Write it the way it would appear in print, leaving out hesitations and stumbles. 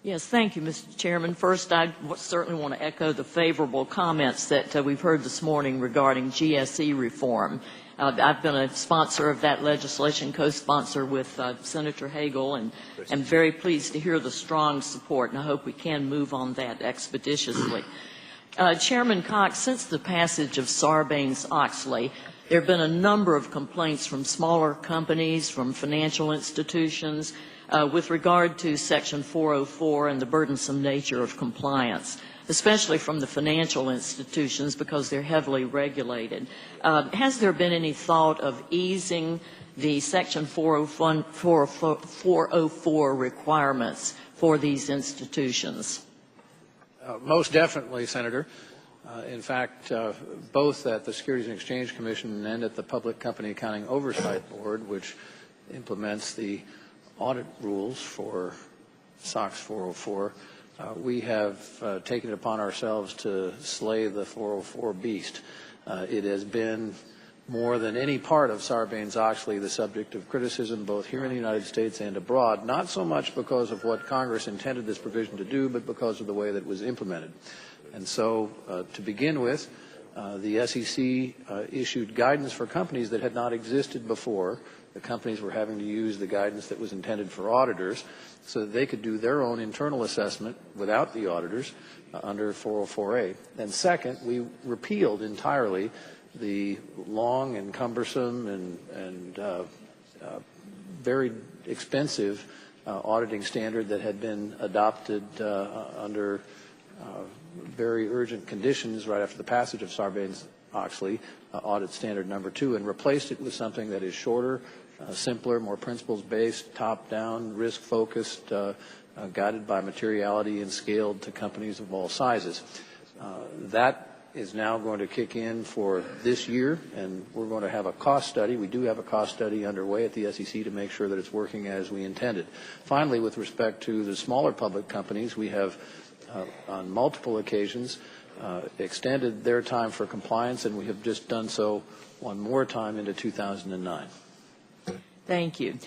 Yes, thank you, Mr. Chairman. First, I certainly want to echo the favorable comments that we've heard this morning regarding GSE reform. I've been a sponsor of that legislation, co-sponsor with Senator Hagel, and am very pleased to hear the strong support, and I hope we can move on that expeditiously. Chairman Cox, since the passage of Sarbanes-Oxley, there have been a number of complaints from smaller companies, from financial institutions, with regard to Section 404 and the burdensome nature of compliance, especially from the financial institutions because they're heavily regulated. Has there been any thought of easing the Section 404 requirements for these institutions? Most definitely, Senator. In fact, both at the Securities and Exchange Commission and at the Public Company Accounting Oversight Board, which implements the audit rules for SOX 404, we have taken it upon ourselves to slay the 404 beast. It has been more than any part of Sarbanes-Oxley the subject of criticism both here in the United States and abroad, not so much because of what Congress intended this provision to do, but because of the way that it was implemented. And so, to begin with, the SEC issued guidance for companies that had not existed before. The companies were having to use the guidance that was intended for auditors so that they could do their own internal assessment without the auditors under 404A. And second, we repealed entirely the long and cumbersome and very expensive auditing standard that had been adopted under very urgent conditions right after the passage of Sarbanes-Oxley, audit standard number 2, and replaced it with something that is shorter, simpler, more principles-based, top-down, risk-focused, guided by materiality and scaled to companies of all sizes. That is now going to kick in for this year, and we're going to have a cost study. We do have a cost study underway at the SEC to make sure that it's working as we intended. Finally, with respect to the smaller public companies, we have on multiple occasions extended their time for compliance, and we have just done so one more time into 2009. Thank you.